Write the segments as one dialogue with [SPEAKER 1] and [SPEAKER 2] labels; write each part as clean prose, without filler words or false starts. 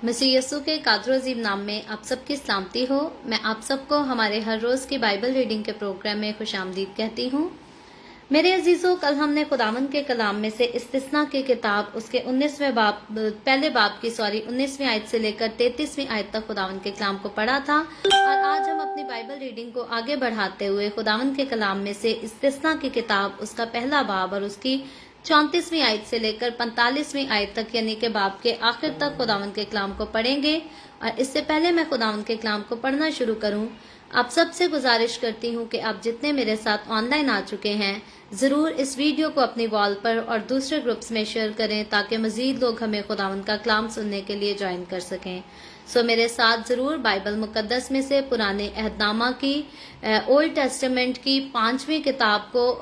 [SPEAKER 1] मसीह यस्सु के कादर अजीम नाम में आप सबकी सलामती हो। मैं आप सबको हमारे हर रोज़ की बाइबल रीडिंग के प्रोग्राम में खुशामदीद कहती हूँ। मेरे अजीज़ों, कल हमने खुदावंद के कलाम में से इस्तिस्ना की किताब उसके 19वीं आयत से लेकर 33वीं आयत तक खुदावंद के कलाम को पढ़ा था। और आज हम अपनी बाइबल रीडिंग को आगे बढ़ाते हुए खुदावंद के कलाम में से इस्तिस्ना की किताब उसका पहला बाब और उसकी 34वीं आयत से लेकर 45वीं आयत तक यानी कि बाब के आखिर तक खुदावंद के कलाम को पढ़ेंगे। और इससे पहले मैं खुदावंद के कलाम को पढ़ना शुरू करूं, आप सबसे गुजारिश करती हूं कि आप जितने मेरे साथ ऑनलाइन आ चुके हैं जरूर इस वीडियो को अपनी वॉल पर और दूसरे ग्रुप्स में शेयर करें ताकि मजीद लोग हमें खुदावंद का कलाम सुनने के लिए ज्वाइन कर सकें। सो मेरे साथ जरूर बाइबल मुकद्दस में से पुराने अहदनामा की ओल्ड टेस्टामेंट की 5वीं किताब को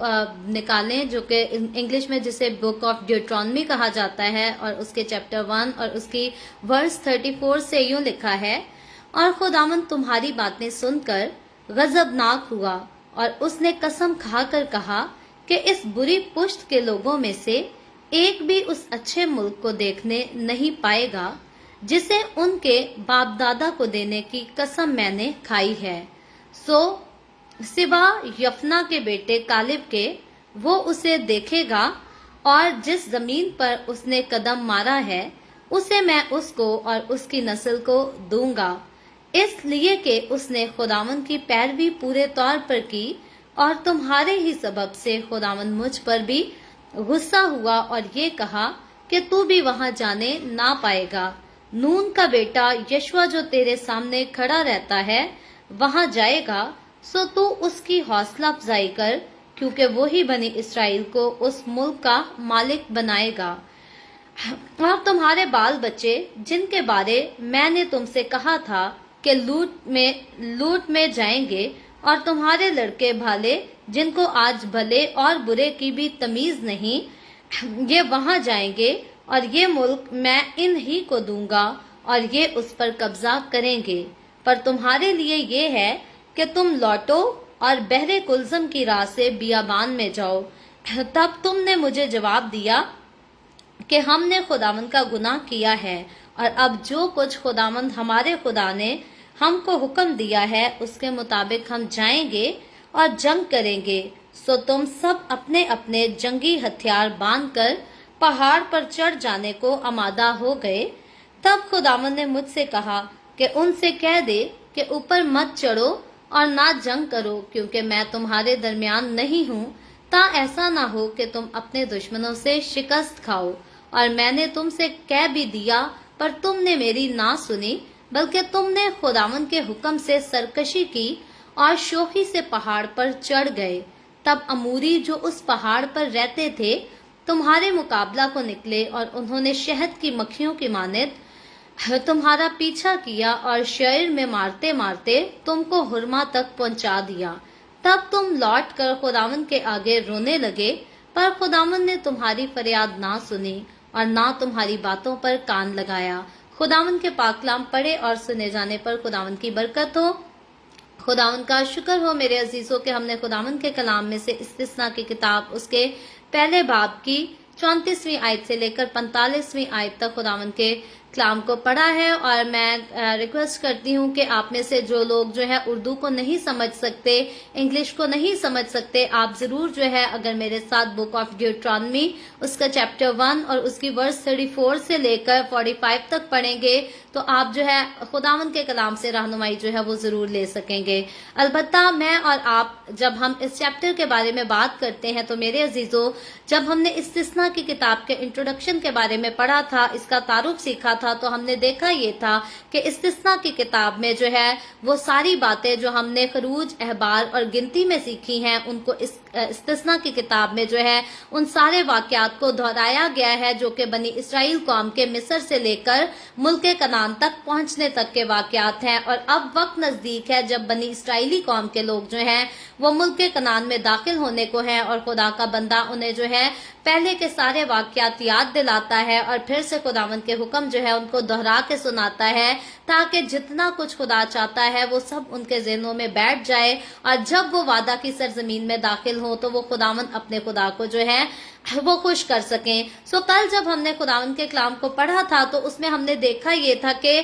[SPEAKER 1] निकालें, जो कि इंग्लिश में जिसे बुक ऑफ ड्यूट्रॉनमी कहा जाता है, और उसके चैप्टर 1 और उसकी वर्स 34 से यूं लिखा है, और खुदावंद तुम्हारी बातें सुनकर गजबनाक हुआ और उसने कसम खाकर कहा कि इस बुरी पुश्त के लोगों में से एक भी उस अच्छे मुल्क को देखने नहीं पाएगा जिसे उनके बाप दादा को देने की कसम मैंने खाई है। सो सिवा यफना के बेटे कालिब के वो उसे देखेगा, और जिस जमीन पर उसने कदम मारा है उसे मैं उसको और उसकी नस्ल को दूंगा, इसलिए कि उसने खुदावंद की पैरवी पूरे तौर पर की, और तुम्हारे ही सबब से खुदावंद मुझ पर भी गुस्सा हुआ और ये कहा कि तू भी वहां जाने ना पाएगा। नून का बेटा यशवा जो तेरे सामने खड़ा रहता है वहां जाएगा, सो तू उसकी हौसला अफजाई कर, क्योंकि वो ही बनी इसराइल को उस मुल्क का मालिक बनाएगा। और तुम्हारे बाल बच्चे जिनके बारे मैंने तुमसे कहा था कि लूट में जाएंगे, और तुम्हारे लड़के भाले जिनको आज भले और बुरे की भी तमीज नहीं, ये वहां जाएंगे, और ये मुल्क मैं इन ही को दूंगा और ये उस पर कब्जा करेंगे। पर तुम्हारे लिए ये है कि तुम लौटो और बहरे कुलजम की राह से बियाबान में जाओ। तब तुमने मुझे जवाब दिया कि हमने खुदावंद का गुनाह किया है, और अब जो कुछ खुदावंद हमारे खुदा ने हमको हुक्म दिया है उसके मुताबिक हम जाएंगे और जंग करेंगे। सो तुम सब अपने अपने जंगी हथियार बांधकर पहाड़ पर चढ़ जाने को आमादा हो गए। तब खुदावंद ने मुझसे कहा कि उनसे कह दे कि ऊपर मत चढ़ो और ना जंग करो, क्योंकि मैं तुम्हारे दरमियान नहीं हूँ, ता ऐसा ना हो कि तुम अपने दुश्मनों से शिकस्त खाओ। और मैंने तुमसे कह भी दिया, पर तुमने मेरी ना सुनी, बल्कि तुमने खुदावंद के हुक्म से सरकशी की और शोखी से पहाड़ पर चढ़ गए। तब अमूरी जो उस पहाड़ पर रहते थे तुम्हारे मुकाबला को निकले, और उन्होंने शहद की मक्खियों की मानित तुम्हारा पीछा किया और शरीर में मारते मारते तुमको हुरमा तक पहुंचा दिया। तब तुम लौट कर खुदावंद के आगे रोने लगे, पर खुदावंद ने तुम्हारी फरियाद ना सुनी और ना तुम्हारी बातों पर कान लगाया। खुदावंद के पाक कलाम पढ़े और सुने जाने पर खुदावंद की बरकत हो। खुदावंद का शुक्र हो मेरे अजीजों के हमने खुदावंद के कलाम में से इस्तिस्ना की किताब उसके पहले बाब की 34वीं आयत से लेकर 45वीं आयत तक खुदावंद के कलाम को पढ़ा है। और मैं रिक्वेस्ट करती हूँ कि आप में से जो लोग जो है उर्दू को नहीं समझ सकते, इंग्लिश को नहीं समझ सकते, आप जरूर जो है अगर मेरे साथ बुक ऑफ ड्यूट्रॉनमी उसका चैप्टर 1 और उसकी वर्स 34 से लेकर 45 तक पढ़ेंगे तो आप जो है खुदावंद के कलाम से रहनुमाई जो है वो जरूर ले सकेंगे। अलबत्ता मैं और आप जब हम इस चैप्टर के बारे में बात करते हैं तो मेरे अजीजों, जब हमने इस्तिस्ना की किताब के इंट्रोडक्शन के बारे में पढ़ा था, इसका तारुफ सीखा था, तो हमने देखा ये था कि इस्तिस्ना की किताब में जो है वो सारी बातें जो हमने खरूज, अहबार और गिनती में सीखी हैं उनको इस्तिस्ना की किताब में जो है उन सारे वाकयात को दोहराया गया है जो कि बनी इसराइल कौम के मिस्र से लेकर मुल्क कनान तक पहुंचने तक के वाकयात हैं। और अब वक्त नजदीक है जब बनी इसराइली कौम के लोग जो हैं वो मुल्क कनान में दाखिल होने को हैं, और खुदा का बंदा उन्हें जो है पहले के सारे वाकयात याद दिलाता है और फिर से खुदावंद के हुक्म जो है उनको दोहरा के सुनाता है, ताकि जितना कुछ खुदा चाहता है वो सब उनके ज़हनों में बैठ जाए, और जब वो वादा की सरजमीन में दाखिल हो तो वो खुदावंद अपने खुदा को जो है वो खुश कर सकें। सो कल जब हमने खुदावंद के कलाम को पढ़ा था तो उसमें हमने देखा ये था कि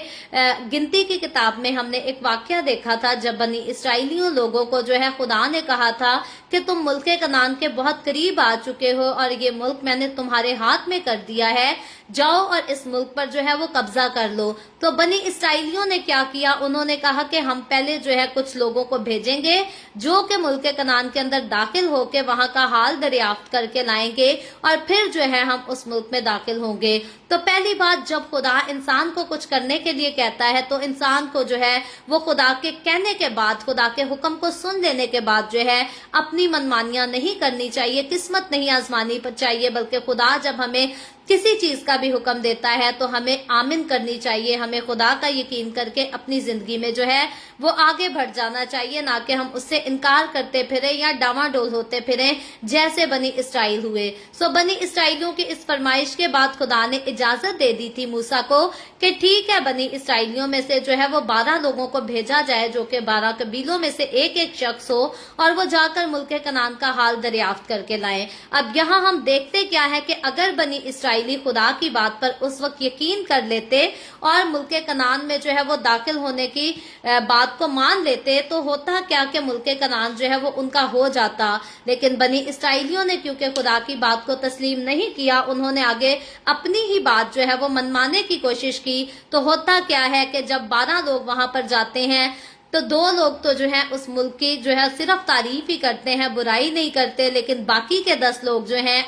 [SPEAKER 1] गिनती की किताब में हमने एक वाकया देखा था जब बनी इसराइलियों लोगों को जो है खुदा ने कहा था कि तुम मुल्क कनान के बहुत करीब आ चुके हो और ये मुल्क मैंने तुम्हारे हाथ में कर दिया है, जाओ और इस मुल्क पर जो है वो कब्जा कर लो। तो बनी इसराइलियों ने क्या किया, उन्होंने कहा कि हम पहले जो है कुछ लोगों को भेजेंगे जो कि मुल्क कनान के अंदर दाखिल होके वहां का हाल दरियाफ्त करके लाएंगे और फिर जो है हम उस मुल्क में दाखिल होंगे। तो पहली बात, जब खुदा इंसान को कुछ करने के लिए कहता है तो इंसान को जो है वो खुदा के कहने के बाद, खुदा के हुक्म को सुन लेने के बाद जो है अपनी मनमानियां नहीं करनी चाहिए, किस्मत नहीं आजमानी चाहिए, बल्कि खुदा जब हमें किसी चीज का भी हुक्म देता है तो हमें आमीन करनी चाहिए, हमें खुदा का यकीन करके अपनी जिंदगी में जो है वो आगे बढ़ जाना चाहिए, ना कि हम उससे इनकार करते फिरे या डावाडोल होते फिरे जैसे बनी इसराइल हुए। सो बनी इसराइलियों की इस फरमाइश के बाद खुदा ने इजाजत दे दी थी मूसा को कि ठीक है, बनी इसराइलियों में से जो है वो 12 लोगों को भेजा जाए जो कि 12 कबीलों में से एक एक शख्स हो और वो जाकर मुल्क कनान का हाल दरियाफ्त करके लाएं। अब यहाँ हम देखते क्या है कि अगर बनी इसराइली खुदा की बात पर उस वक्त यकीन कर लेते और मुल्क कनान में जो है वो दाखिल होने की बात को मान लेते तो होता क्या कि मुल्क कनान जो है वो उनका हो जाता। लेकिन बनी इसराइलियों ने क्योंकि खुदा की बात को तस्लीम नहीं किया, उन्होंने आगे अपनी ही बात जो है वो मनमाने की कोशिश की। तो होता क्या है कि जब 12 लोग वहां पर जाते हैं तो 2 लोग तो जो है उस मुल्क की जो है सिर्फ तारीफ ही करते हैं, बुराई नहीं करते, लेकिन बाकी के 10 लोग जो हैं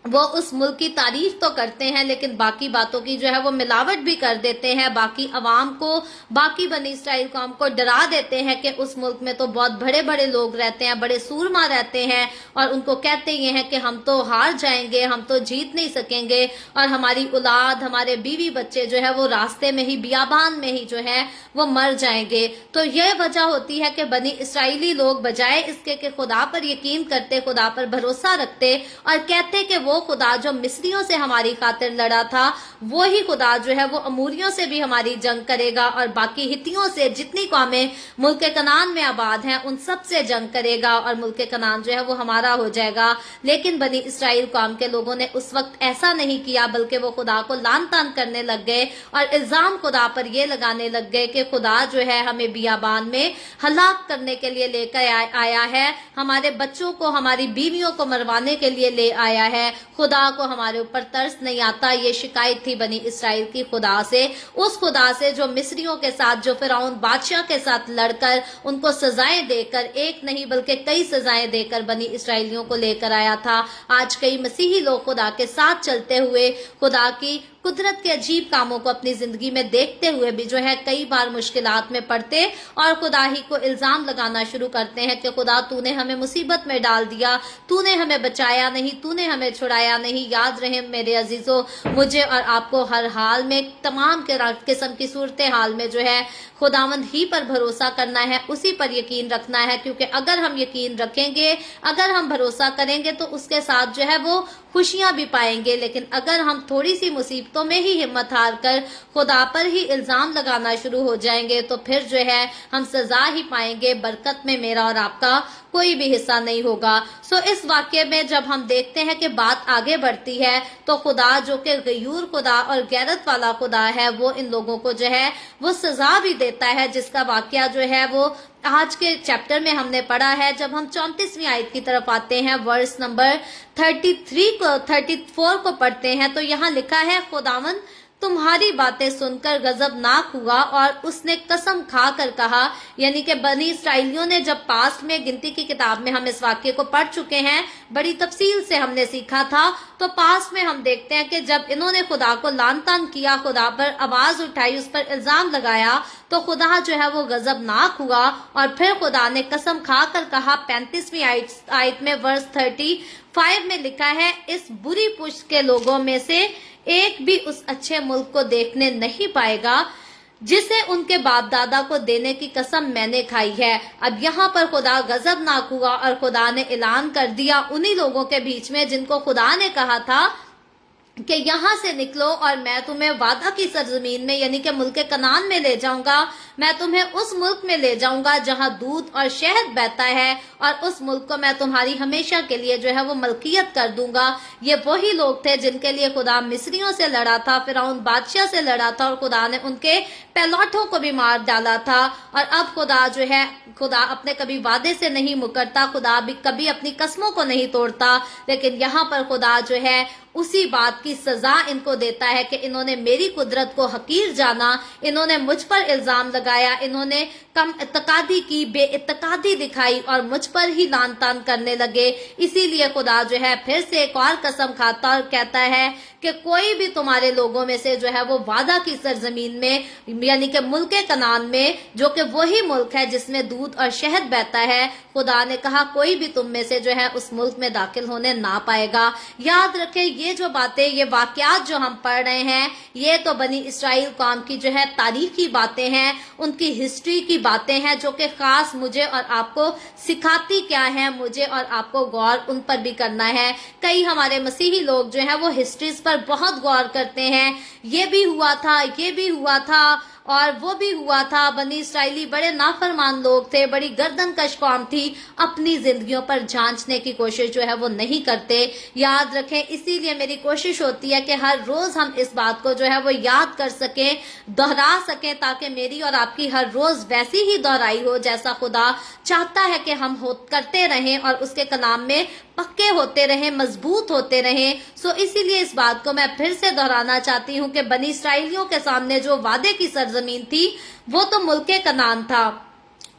[SPEAKER 1] वो उस मुल्क की तारीफ तो करते हैं लेकिन बाकी बातों की जो है वो मिलावट भी कर देते हैं, बाकी अवाम को, बाकी बनी इसराइल कौम को डरा देते हैं कि उस मुल्क में तो बहुत बड़े बड़े लोग रहते हैं, बड़े सूरमा रहते हैं, और उनको कहते ये हैं कि हम तो हार जाएंगे, हम तो जीत नहीं सकेंगे और हमारी औलाद, हमारे बीवी बच्चे जो है वो रास्ते में ही, बियाबान में ही जो है वो मर जाएंगे। तो यह वजह होती है कि बनी इसराइली लोग बजाय इसके कि खुदा पर यकीन करते, खुदा पर भरोसा रखते और कहते कि वो खुदा जो मिस्रियों से हमारी खातिर लड़ा था वो ही खुदा जो है वो अमूरियों से भी हमारी जंग करेगा और बाकी हितियों से, जितनी कौमें मुल्क कनान में आबाद हैं उन सब से जंग करेगा और मुल्क कनान जो है वो हमारा हो जाएगा। लेकिन बनी इसराइल कौम के लोगों ने उस वक्त ऐसा नहीं किया, बल्कि वो खुदा को लान तान करने लग गए और इल्जाम खुदा पर ये लगाने लग गए कि खुदा जो है हमें बियाबान में हलाक करने के लिए लेकर आया है, हमारे बच्चों को, हमारी बीवियों को मरवाने के लिए ले आया है, खुदा को हमारे ऊपर तरस नहीं आता। ये शिकायत थी बनी इसराइल की खुदा से, उस खुदा से जो मिस्रियों के साथ, जो फिरौन बादशाह के साथ लड़कर उनको सजाएं देकर, एक नहीं बल्कि कई सजाएं देकर बनी इसराइलियों को लेकर आया था। आज कई मसीही लोग खुदा के साथ चलते हुए खुदा की कुदरत के अजीब कामों को अपनी जिंदगी में देखते हुए भी जो है कई बार मुश्किलात में पड़ते और खुदा ही को इल्जाम लगाना शुरू करते हैं कि खुदा तूने हमें मुसीबत में डाल दिया, तूने हमें बचाया नहीं, तूने हमें छुड़ाया नहीं। याद रहे मेरे अजीजों, मुझे और आपको हर हाल में, तमाम किस्म की सूरत हाल में जो है खुदावंद ही पर भरोसा करना है, उसी पर यकीन रखना है, क्योंकि अगर हम यकीन रखेंगे, अगर हम भरोसा करेंगे तो उसके साथ जो है वो खुशियां भी पाएंगे। लेकिन अगर हम थोड़ी सी मुसीबतों में ही हिम्मत हार कर खुदा पर ही इल्जाम लगाना शुरू हो जाएंगे तो फिर जो है हम सजा ही पाएंगे, बरकत में मेरा और आपका कोई भी हिस्सा नहीं होगा। सो इस वाक्य में जब हम देखते हैं कि बात आगे बढ़ती है तो खुदा जो कि गयूर खुदा और गैरत वाला खुदा है वो इन लोगों को जो है वो सजा भी देता है, जिसका वाक्य जो है वो आज के चैप्टर में हमने पढ़ा है। जब हम 34वीं आयत की तरफ आते हैं, वर्स नंबर 34 को पढ़ते हैं तो यहाँ लिखा है, खुदावन तुम्हारी बातें सुनकर गजबनाक हुआ और उसने कसम खा कर कहा, यानी कि बनी इसराइलियों ने जब पास्ट में गिनती की किताब में हम इस वाक्य को पढ़ चुके हैं, बड़ी तफसील से हमने सीखा था, तो पास्ट में हम देखते हैं कि जब इन्होंने खुदा को लान तान किया, खुदा पर आवाज उठाई, उस पर इल्जाम लगाया, तो खुदा जो है वो गजबनाक हुआ और फिर खुदा ने कसम खा कर कहा। 35वीं आयत में वर्स 35 में लिखा है, इस बुरी पुश्त के लोगों में से एक भी उस अच्छे मुल्क को देखने नहीं पाएगा जिसे उनके बाप दादा को देने की कसम मैंने खाई है। अब यहाँ पर खुदा गजबनाक हुआ और खुदा ने ऐलान कर दिया उन्हीं लोगों के बीच में जिनको खुदा ने कहा था कि यहाँ से निकलो और मैं तुम्हें वादा की सरजमीन में, यानी कि मुल्क कनान में ले जाऊंगा, मैं तुम्हें उस मुल्क में ले जाऊंगा जहां दूध और शहद बहता है, और उस मुल्क को मैं तुम्हारी हमेशा के लिए जो है वो मलकियत कर दूंगा। ये वही लोग थे जिनके लिए खुदा मिस्रियों से लड़ा था, फिरौन बादशाह से लड़ा था, और खुदा ने उनके पैलौठों को भी मार डाला था। और अब खुदा जो है, खुदा अपने कभी वादे से नहीं मुकरता, खुदा भी कभी अपनी कसमों को नहीं तोड़ता, लेकिन यहाँ पर खुदा जो है उसी बात की सजा इनको देता है कि इन्होंने मेरी कुदरत को हकीर जाना, इन्होंने मुझ पर इल्जाम लगाया, इन्होंने कम इत्तकादी की, बेइत्तकादी दिखाई और मुझ पर ही लान तान करने लगे। इसीलिए खुदा जो है फिर से एक और कसम खाता और कहता है कि कोई भी तुम्हारे लोगों में से जो है वो वादा की सरजमीन में, यानी कि मुल्क कनान में, जो कि वही मुल्क है जिसमें दूध और शहद बहता है, खुदा ने कहा कोई भी तुम में से जो है उस मुल्क में दाखिल होने ना पाएगा। याद रखें, ये जो बातें, ये वाकयात जो हम पढ़ रहे हैं, ये तो बनी इसराइल कौम की जो है तारीखी बातें हैं, उनकी हिस्ट्री की बातें हैं, जो कि खास मुझे और आपको सिखाती क्या है, मुझे और आपको गौर उन पर भी करना है। कई हमारे मसीही लोग जो है वो हिस्ट्रीज पर बहुत गौर करते हैं, ये भी हुआ था, ये भी हुआ था और वो भी हुआ था। बनी इसराइली बड़े नाफरमान लोग थे, बड़ी गर्दनकश कौम थी, अपनी जिंदगियों पर जांचने की कोशिश जो है वो नहीं करते। याद रखें, इसीलिए मेरी कोशिश होती है कि हर रोज हम इस बात को जो है वो याद कर सकें, दोहरा सकें, ताकि मेरी और आपकी हर रोज वैसी ही दोहराई हो जैसा खुदा चाहता है कि हम करते रहें और उसके कलाम में पक्के होते रहें, मजबूत होते रहें। सो इसीलिए इस बात को मैं फिर से दोहराना चाहती हूँ कि बनी इसराइलियों के सामने जो वादे की सरजमीन थी वो तो मुल्के कनान था,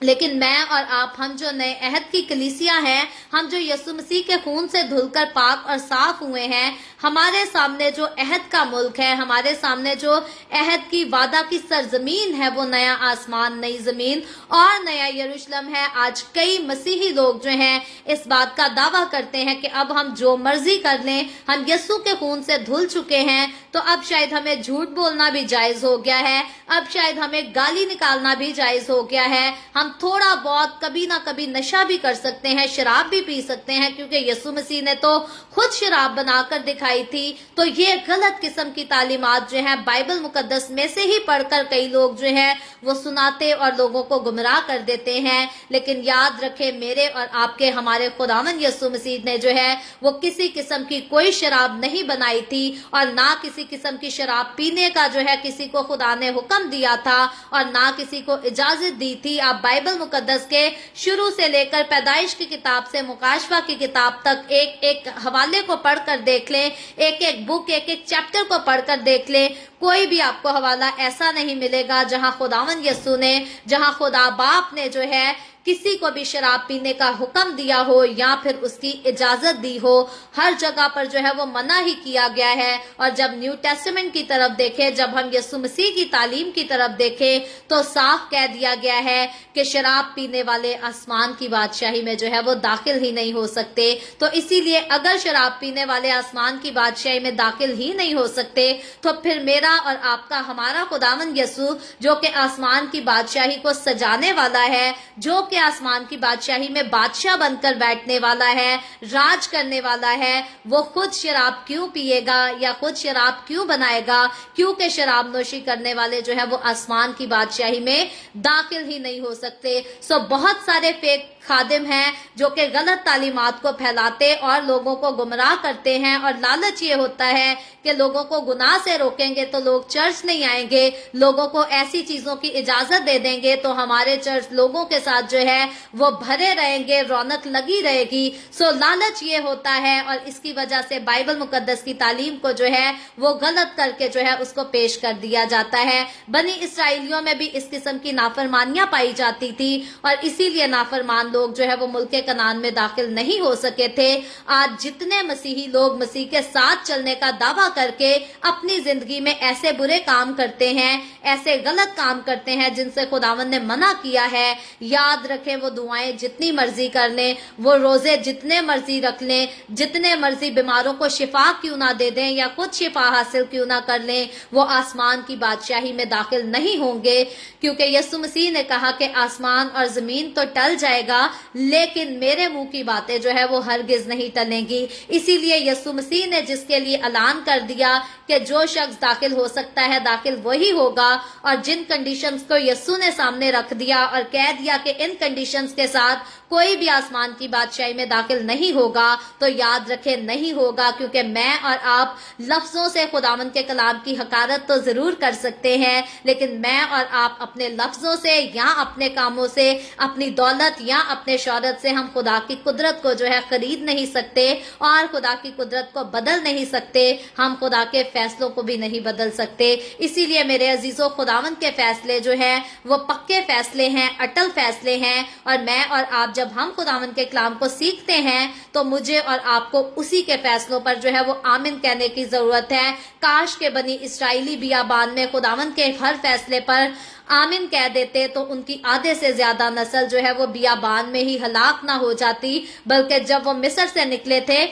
[SPEAKER 1] लेकिन मैं और आप, हम जो नए अहद की कलीसिया हैं, हम जो यीशु मसीह के खून से धुलकर पाक और साफ हुए हैं, हमारे सामने जो अहद का मुल्क है, हमारे सामने जो अहद की वादा की सरजमीन है, वो नया आसमान, नई जमीन और नया यरूशलेम है। आज कई मसीही लोग जो हैं इस बात का दावा करते हैं कि अब हम जो मर्जी कर लें, हम यीशु के खून से धुल चुके हैं, तो अब शायद हमें झूठ बोलना भी जायज हो गया है, अब शायद हमें गाली निकालना भी जायज हो गया है, हम थोड़ा बहुत कभी ना कभी नशा भी कर सकते हैं, शराब भी पी सकते हैं, क्योंकि यीशु मसीह ने तो खुद शराब बनाकर दिखाई थी। तो ये गलत किस्म की तालीमात जो है बाइबल मुकद्दस में से ही पढ़कर कई लोग जो है वो सुनाते और लोगों को गुमराह कर देते हैं। लेकिन याद रखें, मेरे और आपके, हमारे खुदावंद यीशु मसीह ने जो है वो किसी किस्म की कोई शराब नहीं बनाई थी, और ना किसी किस्म की शराब पीने का जो है किसी को खुदा ने हुक्म दिया था, और ना किसी को इजाजत दी थी। आप बाइबल मुकद्दस के शुरू से लेकर पैदाइश की किताब से मुकाशवा की किताब तक एक एक हवाले को पढ़कर देख लें, एक एक बुक, एक एक चैप्टर को पढ़कर देख लें, कोई भी आपको हवाला ऐसा नहीं मिलेगा जहां खुदावंद यीशु ने, जहां खुदा बाप ने जो है किसी को भी शराब पीने का हुक्म दिया हो या फिर उसकी इजाजत दी हो। हर जगह पर जो है वो मना ही किया गया है। और जब न्यू टेस्टामेंट की तरफ देखें, जब हम यीशु मसीह की तालीम की तरफ देखें, तो साफ कह दिया गया है कि शराब पीने वाले आसमान की बादशाही में जो है वो दाखिल ही नहीं हो सकते। तो इसीलिए अगर शराब पीने वाले आसमान की बादशाही में दाखिल ही नहीं हो सकते, तो फिर मेरा और आपका, हमारा खुदावंद यीशु जो कि आसमान की बादशाही को सजाने वाला है, जो कि आसमान की बादशाही में बादशाह बनकर बैठने वाला है, राज करने वाला है, वो खुद शराब क्यों पिएगा या खुद शराब क्यों बनाएगा? क्योंकि शराब नोशी करने वाले जो है वो आसमान की बादशाही में दाखिल ही नहीं हो सकते। सो बहुत सारे फेक खादिम हैं जो कि गलत तालीमात को फैलाते और लोगों को गुमराह करते हैं, और लालच ये होता है कि लोगों को गुनाह से रोकेंगे तो लोग चर्च नहीं आएंगे, लोगों को ऐसी चीजों की इजाजत दे देंगे तो हमारे चर्च लोगों के साथ जो है वो भरे रहेंगे, रौनक लगी रहेगी। सो लालच ये होता है, और इसकी वजह से बाइबल मुकद्दस की तालीम को जो है वो गलत करके जो है उसको पेश कर दिया जाता है। बनी इसराइलियों में भी इस किस्म की नाफरमानियां पाई जाती थी, और इसीलिए नाफरमान लोग जो है वो मुल्के कनान में दाखिल नहीं हो सके थे। आज जितने मसीही लोग मसीह के साथ चलने का दावा करके अपनी जिंदगी में ऐसे बुरे काम करते हैं, ऐसे गलत काम करते हैं जिनसे खुदावंद ने मना किया है, याद रखें वो दुआएं जितनी मर्जी कर लें, वो रोजे जितने मर्जी रख लें, जितने मर्जी बीमारों को शिफा क्यों ना दे दें या खुद शिफा हासिल क्यों ना कर लें, वो आसमान की बादशाही में दाखिल नहीं होंगे। क्योंकि यीशु मसीह ने कहा कि आसमान और जमीन तो टल जाएगा گا لیکن میرے منہ کی باتیں جو ہے وہ ہرگز نہیں ٹلیں گی۔ اسی لیے یسوع مسیح نے جس کے لیے اعلان کر دیا کہ جو شخص داخل ہو سکتا ہے داخل وہی ہوگا، اور جن کنڈیشنز کو یسوع نے سامنے رکھ دیا اور کہہ دیا کہ ان کنڈیشنز کے ساتھ کوئی بھی آسمان کی بادشاہی میں داخل نہیں ہوگا، تو یاد رکھے نہیں ہوگا، کیونکہ میں اور آپ لفظوں سے خداوند کے کلام کی حقارت تو ضرور کر سکتے ہیں، لیکن میں اور آپ اپنے لفظوں سے یا اپنے کاموں سے، اپنی دولت یا اپنے شہرت سے ہم خدا کی قدرت کو جو ہے خرید نہیں سکتے اور خدا کی قدرت کو بدل نہیں سکتے، ہم خدا کے فیصلوں کو بھی نہیں بدل سکتے۔ اسی لیے میرے عزیزوں، خداوند کے فیصلے جو ہیں وہ پکے فیصلے ہیں، اٹل فیصلے ہیں، اور میں اور آپ جب ہم خداوند کے کلام کو سیکھتے ہیں تو مجھے اور آپ کو اسی کے فیصلوں پر جو ہے وہ آمین کہنے کی ضرورت ہے۔ کاش کے بنی اسرائیلی بیابان میں خداوند کے ہر فیصلے پر آمین کہہ دیتے تو ان کی آدھے سے زیادہ نسل جو ہے وہ بیابان میں ہی ہلاک نہ ہو جاتی، بلکہ جب وہ مصر سے نکلے تھے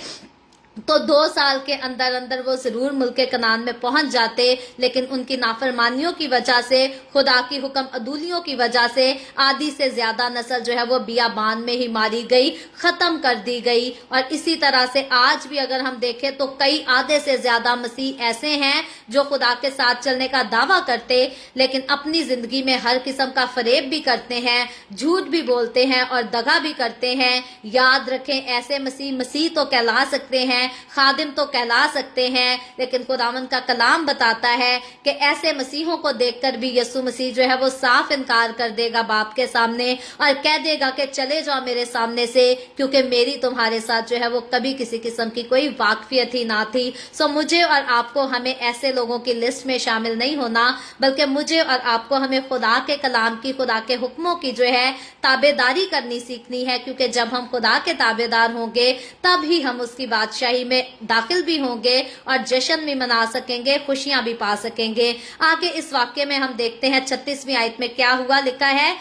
[SPEAKER 1] تو 2 سال کے اندر اندر وہ ضرور ملک کنعان میں پہنچ جاتے، لیکن ان کی نافرمانیوں کی وجہ سے، خدا کی حکم عدولیوں کی وجہ سے آدھی سے زیادہ نسل جو ہے وہ بیابان میں ہی ماری گئی، ختم کر دی گئی۔ اور اسی طرح سے آج بھی اگر ہم دیکھیں تو کئی آدھے سے زیادہ مسیح ایسے ہیں جو خدا کے ساتھ چلنے کا دعویٰ کرتے لیکن اپنی زندگی میں ہر قسم کا فریب بھی کرتے ہیں، جھوٹ بھی بولتے ہیں اور دغا بھی کرتے ہیں۔ یاد رکھیں ایسے مسیح تو کہلا سکتے ہیں، خادم تو کہلا سکتے ہیں، لیکن خداوند کا کلام بتاتا ہے کہ ایسے مسیحوں کو دیکھ کر بھی یسوع مسیح جو ہے وہ صاف انکار کر دے گا باپ کے سامنے اور کہہ دے گا کہ چلے جاؤ میرے سامنے سے، کیونکہ میری تمہارے ساتھ جو ہے وہ کبھی کسی قسم کی کوئی واقفیت ہی نہ تھی۔ سو مجھے اور آپ کو ہمیں ایسے لوگوں کی لسٹ میں شامل نہیں ہونا، بلکہ مجھے اور آپ کو ہمیں خدا کے کلام کی، خدا کے حکموں کی جو ہے تابع داری کرنی سیکھنی ہے، کیونکہ جب ہم خدا کے تابع دار ہوں گے تب ہی ہم اس کی بادشاہی میں داخل بھی ہوں گے اور جشن بھی منا سکیں گے، خوشیاں بھی پا سکیں گے۔ آگے اس واقعے میں ہم دیکھتے ہیں 36ویں آیت میں کیا ہوا، لکھا ہے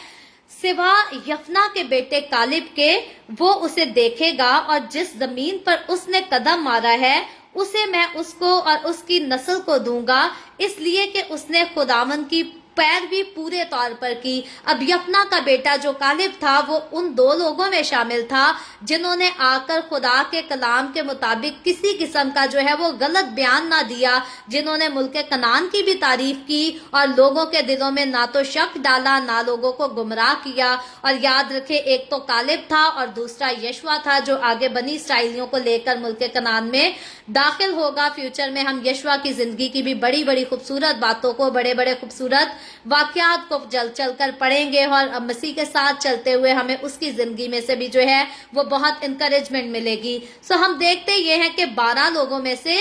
[SPEAKER 1] سوا یفنا کے بیٹے کالب کے وہ اسے دیکھے گا اور جس زمین پر اس نے قدم مارا ہے اسے میں اس کو اور اس کی نسل کو دوں گا، اس لیے کہ اس نے خداوند کی پیروی پورے طور پر کی۔ اب یفنا کا بیٹا جو کالب تھا وہ ان 2 لوگوں میں شامل تھا جنہوں نے آ کر خدا کے کلام کے مطابق کسی قسم کا جو ہے وہ غلط بیان نہ دیا، جنہوں نے ملک کنعان کی بھی تعریف کی اور لوگوں کے دلوں میں نہ تو شک ڈالا نہ لوگوں کو گمراہ کیا۔ اور یاد رکھے ایک تو کالب تھا اور دوسرا یشوا تھا جو آگے بنی اسرائیلیوں کو لے کر ملک کنعان میں داخل ہوگا۔ فیوچر میں ہم یشوا کی زندگی کی بھی بڑی بڑی خوبصورت باتوں کو، بڑے بڑے خوبصورت واقعات کو چل کر پڑھیں گے، اور مسیح کے ساتھ چلتے ہوئے ہمیں اس کی زندگی میں سے بھی جو ہے وہ بہت انکریجمنٹ ملے گی۔ سو ہم دیکھتے یہ ہیں کہ 12 لوگوں میں سے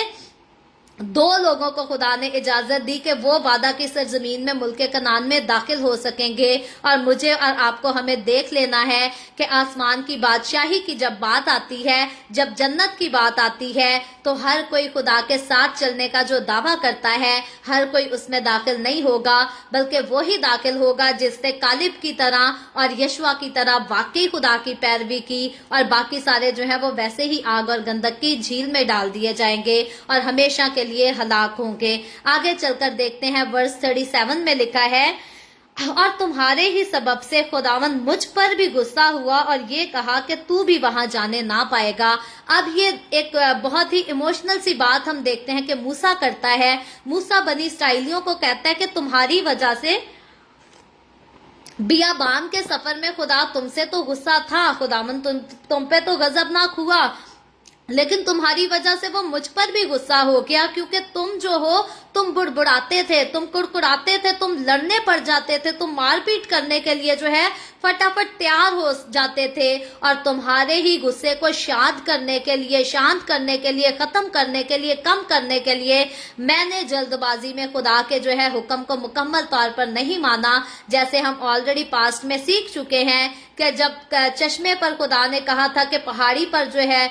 [SPEAKER 1] 2 لوگوں کو خدا نے اجازت دی کہ وہ وعدہ کی سرزمین میں ملک کنعان میں داخل ہو سکیں گے، اور مجھے اور آپ کو ہمیں دیکھ لینا ہے کہ آسمان کی بادشاہی کی جب بات آتی ہے، جب جنت کی بات آتی ہے، تو ہر کوئی خدا کے ساتھ چلنے کا جو دعویٰ کرتا ہے ہر کوئی اس میں داخل نہیں ہوگا، بلکہ وہی داخل ہوگا جس نے کالب کی طرح اور یشوا کی طرح واقعی خدا کی پیروی کی، اور باقی سارے جو ہے وہ ویسے ہی آگ اور گندک کی جھیل میں ڈال دیے جائیں گے اور ہمیشہ کے لیے ہلاک ہوں گے۔ آگے چل کر دیکھتے ہیں ورس 37 میں لکھا ہے اور تمہارے ہی سبب سے خداوند مجھ پر بھی غصہ ہوا اور یہ کہا کہ تو بھی وہاں جانے نہ پائے گا۔ اب یہ ایک بہت ہی ایموشنل سی بات ہم دیکھتے ہیں کہ موسیٰ کرتا ہے۔ موسیٰ بنی اسرائیلیوں کو کہتا ہے کہ تمہاری وجہ سے بیابان کے سفر میں خدا تم سے تو غصہ تھا، خداوند تم پہ تو غضبناک ہوا، لیکن تمہاری وجہ سے وہ مجھ پر بھی غصہ ہو گیا، کیونکہ تم جو ہو تم بڑبڑاتے تھے، تم کڑکڑاتے تھے، تم لڑنے پڑ جاتے تھے، تم مار پیٹ کرنے کے لیے جو ہے فٹافٹ تیار ہو جاتے تھے، اور تمہارے ہی غصے کو شانت کرنے کے لیے ختم کرنے کے لیے کم کرنے کے لیے میں نے جلد بازی میں خدا کے جو ہے حکم کو مکمل طور پر نہیں مانا، جیسے ہم آلریڈی پاسٹ میں سیکھ چکے ہیں کہ جب چشمے پر خدا نے کہا تھا کہ پہاڑی پر جو ہے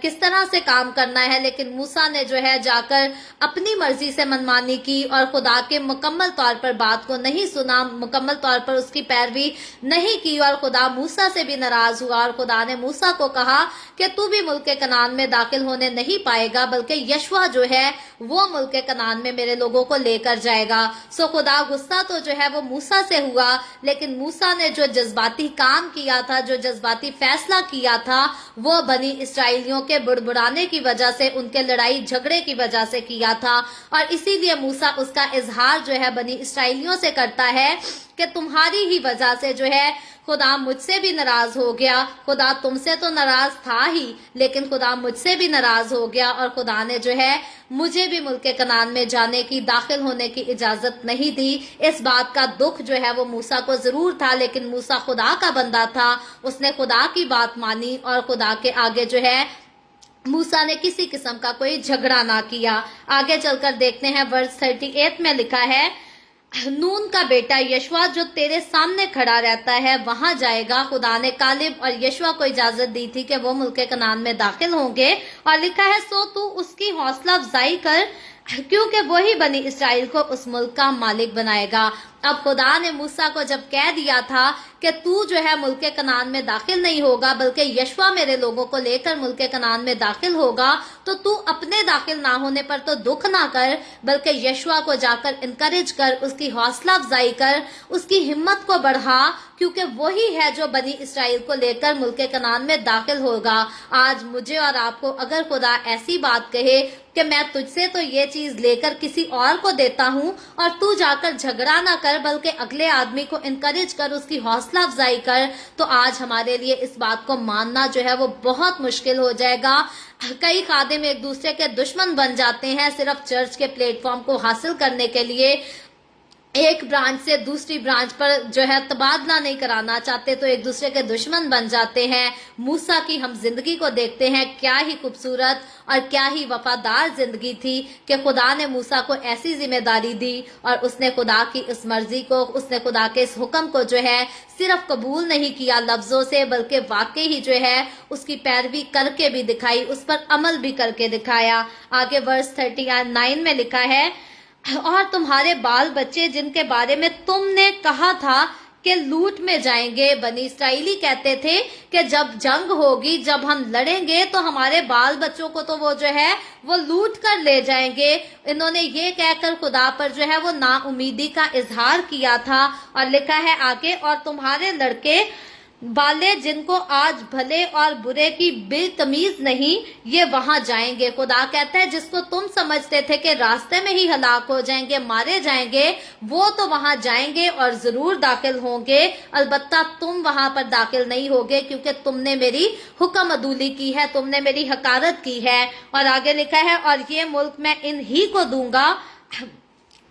[SPEAKER 1] کس طرح سے کام کرنا ہے، لیکن موسیٰ نے جو ہے جا کر اپنی مرضی سے मनमानी की और खुदा के मुकम्मल तौर पर बात को नहीं सुना, मुकम्मल तौर पर उसकी पैरवी नहीं की और खुदा मूसा से भी नाराज हुआ और खुदा ने मूसा को कहा कि तू भी मुल्क कनान में दाखिल होने नहीं पाएगा, बल्कि यशवा जो है वो मुल्क कनान में मेरे लोगों को लेकर जाएगा। सो खुदा गुस्सा तो जो है वो मूसा से हुआ, लेकिन मूसा ने जो जज्बाती काम किया था, जो जज्बाती फैसला किया था, वो बनी इसराइलियों के बुड़बुड़ाने की वजह से, उनके लड़ाई झगड़े की वजह से किया था। और इसीलिए मूसा उसका इजहार जो है बनी इसराइलियों से करता है कि तुम्हारी ही वजह से जो है खुदा मुझसे भी नाराज हो गया। खुदा तुमसे तो नाराज था ही, लेकिन खुदा मुझसे भी नाराज हो गया और खुदा ने जो है मुझे भी मुल्क कनान में जाने की, दाखिल होने की इजाजत नहीं दी। इस बात का दुख जो है वो मूसा को जरूर था, लेकिन मूसा खुदा का बंदा था, उसने खुदा की बात मानी और खुदा के आगे जो है मूसा ने किसी किस्म का कोई झगड़ा ना किया। आगे चलकर देखते हैं वर्स 38 में लिखा है, नून का बेटा यशवा जो तेरे सामने खड़ा रहता है वहां जाएगा। खुदा ने कालिब और यशवा को इजाजत दी थी कि वो मुल्क कनान में दाखिल होंगे और लिखा है सो तू उसकी हौसला अफजाई कर, क्योंकि वही बनी इसराइल को उस मुल्क का मालिक बनाएगा। अब खुदा ने मूसा को जब कह दिया था कि तू जो है मुल्क कनान में दाखिल नहीं होगा, बल्कि यशवा मेरे लोगों को लेकर मुल्क कनान में दाखिल होगा, तो तू अपने दाखिल ना होने पर तो दुख ना कर, बल्कि यशवा को जाकर इनकरेज कर, उसकी हौसला अफजाई कर, उसकी हिम्मत को बढ़ा, क्योंकि वही है जो बनी इसराइल को लेकर मुल्क कनान में दाखिल होगा। आज मुझे और आपको अगर खुदा ऐसी बात कहे कि मैं तुझसे तो ये चीज लेकर किसी और को देता हूँ और तू जाकर झगड़ा ना कर, बल्कि अगले आदमी को इनकरेज कर, उसकी हौसला अफजाई कर, तो आज हमारे लिए इस बात को मानना जो है वो बहुत मुश्किल हो जाएगा। कई खादिम एक दूसरे के दुश्मन बन जाते हैं सिर्फ चर्च के प्लेटफॉर्म को हासिल करने के लिए, एक ब्रांच से दूसरी ब्रांच पर जो है तबादला नहीं कराना चाहते, तो एक दूसरे के दुश्मन बन जाते हैं। मूसा की हम जिंदगी को देखते हैं, क्या ही खूबसूरत और क्या ही वफादार जिंदगी थी कि खुदा ने मूसा को ऐसी जिम्मेदारी दी और उसने खुदा की इस मर्जी को, उसने खुदा के इस हुक्म को जो है सिर्फ कबूल नहीं किया लफ्जों से, बल्कि वाकई ही जो है उसकी पैरवी करके भी दिखाई, उस पर अमल भी करके दिखाया। आगे वर्स 39 में लिखा है, और तुम्हारे बाल बच्चे जिनके बारे में तुमने कहा था कि लूट में जाएंगे। बनी इसराइली कहते थे कि जब जंग होगी, जब हम लड़ेंगे तो हमारे बाल बच्चों को तो वो जो है वो लूट कर ले जाएंगे। इन्होंने ये कहकर खुदा पर जो है वो नाउमीदी का इजहार किया था। और लिखा है आगे, और तुम्हारे लड़के बाले जिनको आज भले और बुरे की बेतमीज नहीं, ये वहां जाएंगे। खुदा कहता है जिसको तुम समझते थे कि रास्ते में ही हलाक हो जाएंगे, मारे जाएंगे, वो तो वहां जाएंगे और जरूर दाखिल होंगे। अलबत्ता तुम वहां पर दाखिल नहीं होगे, क्योंकि तुमने मेरी हुक्म अदूली की है, तुमने मेरी हकारत की है। और आगे लिखा है, और ये मुल्क मैं इन्हीं को दूंगा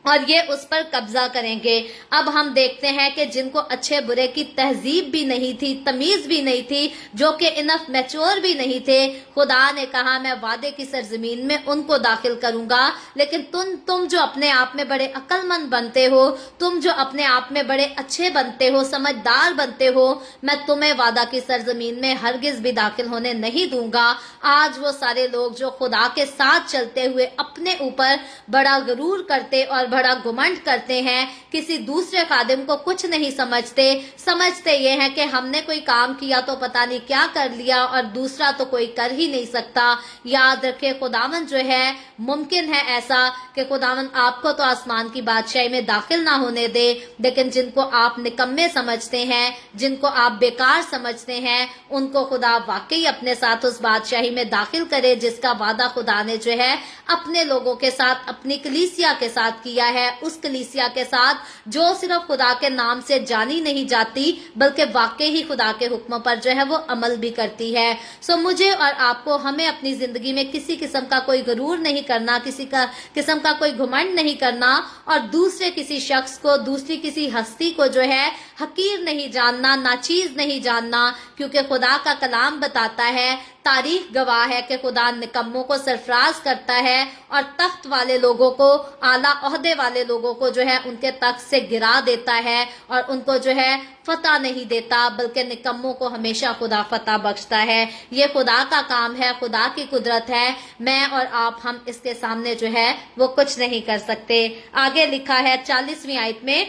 [SPEAKER 1] और ये उस पर कब्जा करेंगे। अब हम देखते हैं कि जिनको अच्छे बुरे की तहजीब भी नहीं थी, तमीज भी नहीं थी, जो कि इनफ मैच्योर भी नहीं थे, खुदा ने कहा मैं वादे की सरजमीन में उनको दाखिल करूंगा। लेकिन तुम जो अपने आप में बड़े अक्लमंद बनते हो, तुम जो अपने आप में बड़े अच्छे बनते हो, समझदार बनते हो, मैं तुम्हें वादा की सरजमीन में हरगिज भी दाखिल होने नहीं दूंगा। आज वो सारे लोग जो खुदा के साथ चलते हुए अपने ऊपर बड़ा गरूर करते और बड़ा घुमंड करते हैं, किसी दूसरे खादिम को कुछ नहीं समझते ये हैं कि हमने कोई काम किया तो पता नहीं क्या कर लिया और दूसरा तो कोई कर ही नहीं सकता। याद रखे खुदावन जो है, मुमकिन है ऐसा कि खुदावन आपको तो आसमान की बादशाही में दाखिल ना होने दे, लेकिन जिनको आप निकम्मे समझते हैं, जिनको आप बेकार समझते हैं, उनको खुदा वाकई अपने साथ उस बादशाही में दाखिल करे जिसका वादा खुदा ने जो है अपने लोगों के साथ, अपनी कलीसिया के साथ किया है। उस कलीसिया के साथ जो सिर्फ खुदा के नाम से जानी नहीं जाती, बल्कि वाकई ही खुदा के हुक्म पर जो है वो अमल भी करती है। सो मुझे और आपको, हमें अपनी जिंदगी में किसी किस्म का कोई गरूर नहीं करना, किसी का किस्म का कोई घमंड नहीं करना और दूसरे किसी शख्स को, दूसरी किसी हस्ती को जो है हकीर नहीं जानना, नाचीज नहीं जानना, क्योंकि खुदा का कलाम बताता है तारीख गवाह है कि खुदा निकम्मों को सरफराज करता है और तख्त वाले लोगों को, आला ओहदे वाले लोगों को जो है उनके तख्त से गिरा देता है और उनको जो है फतह नहीं देता, बल्कि निकम्मों को हमेशा खुदा फतह बख्शता है। ये खुदा का काम है, खुदा की कुदरत है। मैं और आप, हम इसके सामने जो है वो कुछ नहीं कर सकते। आगे लिखा है 40वीं आयत में,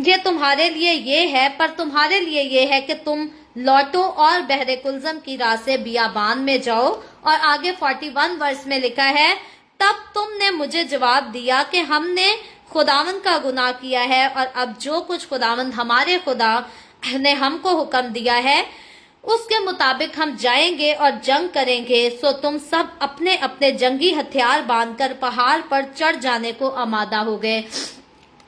[SPEAKER 1] ये तुम्हारे लिए ये है, पर तुम्हारे लिए ये है कि तुम लौटो और बहरे कुलजम की राह से बियाबान में जाओ। और आगे 41 वर्ष में लिखा है, तब तुमने मुझे जवाब दिया कि हमने खुदावंद का गुनाह किया है और अब जो कुछ खुदावंद हमारे खुदा ने हमको हुक्म दिया है उसके मुताबिक हम जाएंगे और जंग करेंगे। सो तुम सब अपने अपने जंगी हथियार बांधकर पहाड़ पर चढ़ जाने को आमादा हो गए।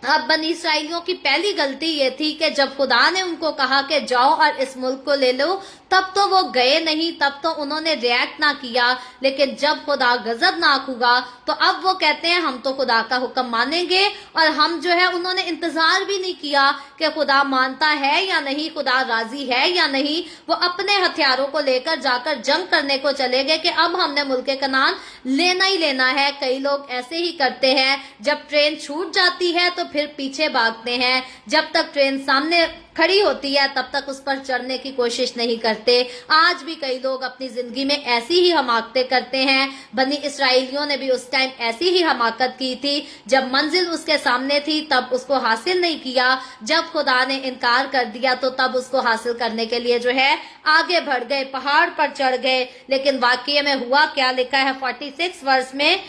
[SPEAKER 1] अब बनी इसराइलियों की पहली गलती ये थी कि जब खुदा ने उनको कहा कि जाओ और इस मुल्क को ले लो, तब तो वो गए नहीं, तब तो उन्होंने रिएक्ट ना किया। लेकिन जब खुदा गजबनाक हुआ तो अब वो कहते हैं हम तो खुदा का हुक्म मानेंगे, और हम जो है उन्होंने इंतजार भी नहीं किया कि खुदा मानता है या नहीं, खुदा राजी है या नहीं। वो अपने हथियारों को लेकर जाकर जंग करने को चले गए कि अब हमने मुल्क कनान लेना ही लेना है। कई लोग ऐसे ही करते हैं, जब ट्रेन छूट जाती है तो फिर पीछे भागते हैं, जब तक ट्रेन सामने खड़ी होती है तब तक उस पर चढ़ने की कोशिश नहीं करते। आज भी कई लोग अपनी जिंदगी में ऐसी ही हमाकतें करते हैं। बनी इसराइलियों ने भी उस टाइम ऐसी ही हमाकत की थी, जब मंजिल उसके सामने थी तब उसको हासिल नहीं किया, जब खुदा ने इनकार कर दिया तो तब उसको हासिल करने के लिए जो है आगे बढ़ गए, पहाड़ पर चढ़ गए। लेकिन वाकई में हुआ क्या, लिखा है 46 वर्ष में,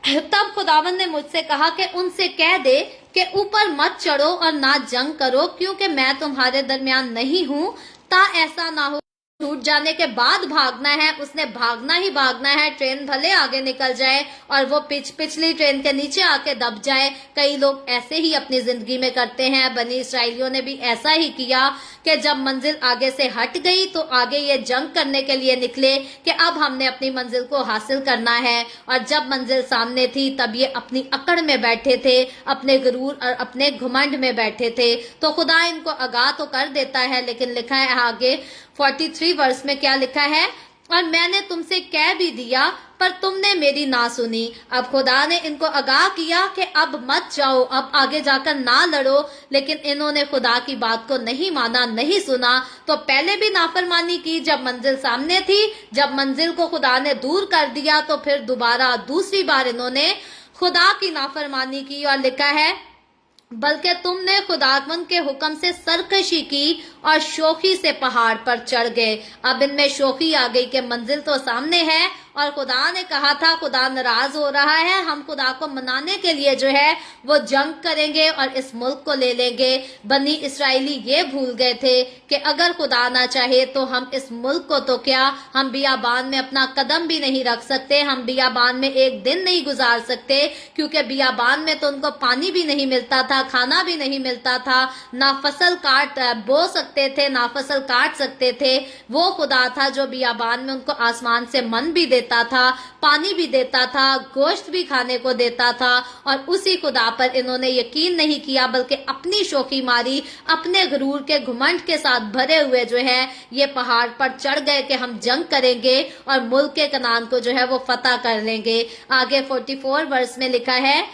[SPEAKER 1] तब खुदावंद ने मुझसे कहा कि उनसे कह दे कि ऊपर मत चढ़ो और ना जंग करो, क्योंकि मैं तुम्हारे दरमियान नहीं हूं, ता ऐसा ना हो छूट जाने के बाद भागना है। उसने भागना ही भागना है, ट्रेन भले आगे निकल जाए और वो पिछली ट्रेन के नीचे आके दब जाए। कई लोग ऐसे ही अपनी जिंदगी में करते हैं। बनी इसराइलियों ने भी ऐसा ही किया कि जब मंजिल आगे से हट गई तो आगे ये जंग करने के लिए निकले कि अब हमने अपनी मंजिल को हासिल करना है, और जब मंजिल सामने थी तब ये अपनी अकड़ में बैठे थे, अपने गुरूर और अपने घुमंड में बैठे थे। तो खुदा इनको आगाह तो कर देता है, लेकिन लिखा है आगे 43 वर्ष में क्या लिखा है, और मैंने तुमसे कह भी दिया पर तुमने मेरी ना सुनी। अब खुदा ने इनको आगाह किया कि अब मत जाओ, अब आगे जाकर ना लड़ो, लेकिन इन्होंने खुदा की बात को नहीं माना, नहीं सुना। तो पहले भी नाफरमानी की जब मंजिल सामने थी, जब मंजिल को खुदा ने दूर कर दिया तो फिर दोबारा दूसरी बार इन्होंने खुदा की नाफरमानी की। और लिखा है, बल्कि तुमने खुदावंद के हुक्म से सरकशी की और शोखी से पहाड़ पर चढ़ गए। अब इनमें शोखी आ गई कि मंजिल तो सामने है और खुदा ने कहा था, खुदा नाराज हो रहा है, हम खुदा को मनाने के लिए जो है वो जंग करेंगे और इस मुल्क को ले लेंगे। बनी इसराइली ये भूल गए थे कि अगर खुदा ना चाहे तो हम इस मुल्क को तो क्या, हम बियाबान में अपना कदम भी नहीं रख सकते, हम बियाबान में एक दिन नहीं गुजार सकते, क्योंकि बियाबान में तो उनको पानी भी नहीं मिलता था, खाना भी नहीं मिलता था, ना फसल बो सकते थे, ना फसल काट सकते थे। वो खुदा था जो बियाबान में उनको आसमान से मन भी देता था, पानी भी देता था, गोश्त भी खाने को देता था। और उसी खुदा पर इन्होंने यकीन नहीं किया, बल्कि अपनी शोखी मारी, अपने गुरूर के घुमंड के साथ भरे हुए जो है ये पहाड़ पर चढ़ गए कि हम जंग करेंगे और मुल्क के कनान को जो है वो फतह कर लेंगे। आगे 44 वर्ष में लिखा है,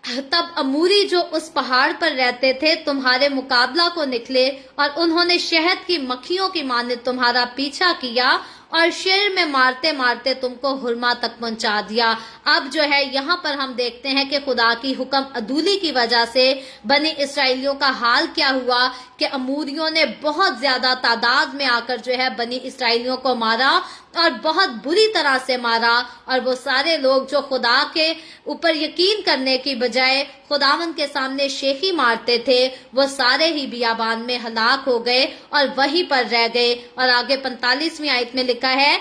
[SPEAKER 1] तब अमूरी जो उस पहाड़ पर रहते थे तुम्हारे मुकाबला को निकले और उन्होंने शहद की मक्खियों की माने तुम्हारा पीछा किया और शेर में मारते मारते तुमको हुरमा तक पहुंचा दिया। अब जो है यहाँ पर हम देखते हैं कि खुदा की हुक्म अदूली की वजह से बनी इसराइलियों का हाल क्या हुआ कि अमूरियों ने बहुत ज्यादा तादाद में आकर जो है बनी इसराइलियों को मारा और बहुत बुरी तरह से मारा। और वो सारे लोग जो खुदा के ऊपर यकीन करने की बजाय खुदावंद के सामने शेखी मारते थे, वो सारे ही बियाबान में हलाक हो गए और वहीं पर रह गए। और आगे 45वीं आयत में लिखा है,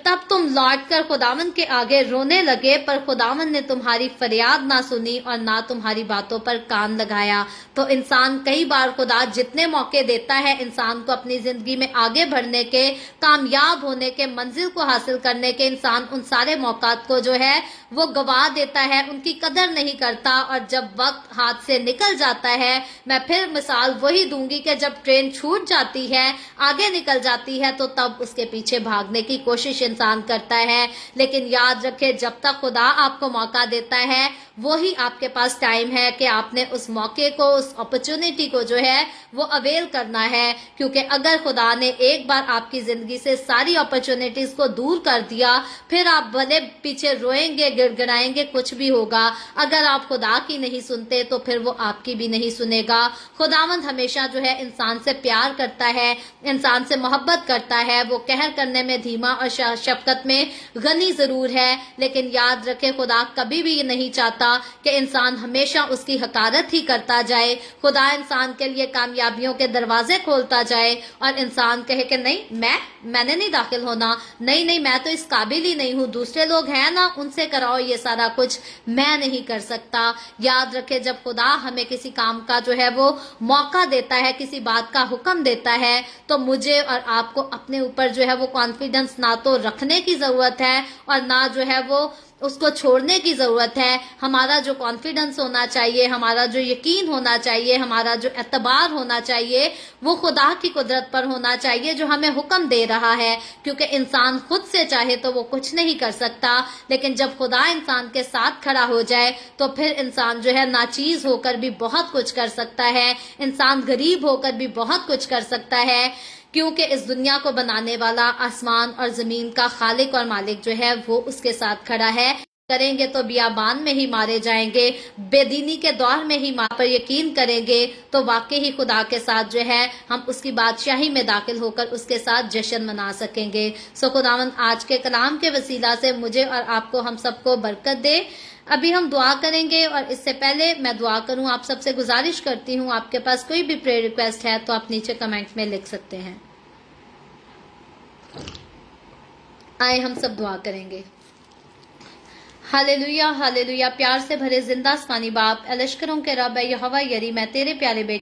[SPEAKER 1] तब तुम लौटकर खुदावंद के आगे रोने लगे, पर खुदावंद ने तुम्हारी फरियाद ना सुनी और ना तुम्हारी बातों पर कान लगाया। तो इंसान कई बार खुदा जितने मौके देता है इंसान को अपनी जिंदगी में आगे बढ़ने के, कामयाब होने के, मंजिल को हासिल करने के, इंसान उन सारे मौकात को जो है वो गवा देता है, उनकी कदर नहीं करता। और जब वक्त हाथ से निकल जाता है, मैं फिर मिसाल वही दूंगी कि जब ट्रेन छूट जाती है, आगे निकल जाती है, तो तब उसके पीछे भागने की कोशिश कोशिश इंसान करता है, लेकिन याद रखे जब तक खुदा आपको मौका देता है वही आपके पास टाइम है कि आपने उस मौके को, उस अपॉर्चुनिटी को जो है वो अवेल करना है। क्योंकि अगर खुदा ने एक बार आपकी जिंदगी से सारी अपॉर्चुनिटीज को दूर कर दिया, फिर आप भले पीछे रोएंगे, गिड़गिड़ाएंगे, कुछ भी होगा। अगर आप खुदा की नहीं सुनते तो फिर वो आपकी भी नहीं सुनेगा। खुदावंद हमेशा जो है इंसान से प्यार करता है, इंसान से मोहब्बत करता है। वो कहर करने में धीमा और शफकत में गनी जरूर है, लेकिन याद रखे खुदा कभी भी ये नहीं चाहता कि इंसान हमेशा उसकी हकारत ही करता जाए। खुदा इंसान के लिए कामयाबियों के दरवाजे खोलता जाए और इंसान कहे कि नहीं, मैंने नहीं दाखिल होना, नहीं, मैं तो इस काबिल ही नहीं हूँ, दूसरे लोग हैं ना, उनसे कराओ ये सारा कुछ, मैं नहीं कर सकता। याद रखे जब खुदा हमें किसी काम का जो है वो मौका देता है, किसी बात का हुक्म देता है, तो मुझे और आपको अपने ऊपर जो है वो कॉन्फिडेंस ना तो रखने की जरूरत है और ना जो है वो उसको छोड़ने की जरूरत है। हमारा जो कॉन्फिडेंस होना चाहिए, हमारा जो यकीन होना चाहिए, हमारा जो एतबार होना चाहिए, वो खुदा की कुदरत पर होना चाहिए जो हमें हुक्म दे रहा है। क्योंकि इंसान खुद से चाहे तो वो कुछ नहीं कर सकता, लेकिन जब खुदा इंसान के साथ खड़ा हो जाए तो फिर इंसान जो है नाचीज होकर भी बहुत कुछ कर सकता है, इंसान गरीब होकर भी बहुत कुछ कर सकता है। क्योंकि इस दुनिया को बनाने वाला, आसमान और जमीन का खालिक और मालिक जो है वो उसके साथ खड़ा है। करेंगे तो बियाबान में ही मारे जाएंगे, बेदीनी के दौर में ही मां पर यकीन करेंगे तो वाकई ही खुदा के साथ जो है हम उसकी बादशाही में दाखिल होकर उसके साथ जश्न मना सकेंगे। सो खुदावंद आज के कलाम के वसीला से मुझे और आपको, हम सबको बरकत दे। अभी हम दुआ करेंगे और इससे पहले मैं दुआ करूं, आप सबसे गुजारिश करती हूं, आपके पास कोई भी प्रेयर रिक्वेस्ट है तो आप नीचे कमेंट में लिख सकते हैं। आए हम सब दुआ करेंगे। Hallelujah, hallelujah. प्यार से भरे जिंदा आसमानी बाप, लश्करों के रब, यहोवा यरी, मैं तेरे प्यारे बेटे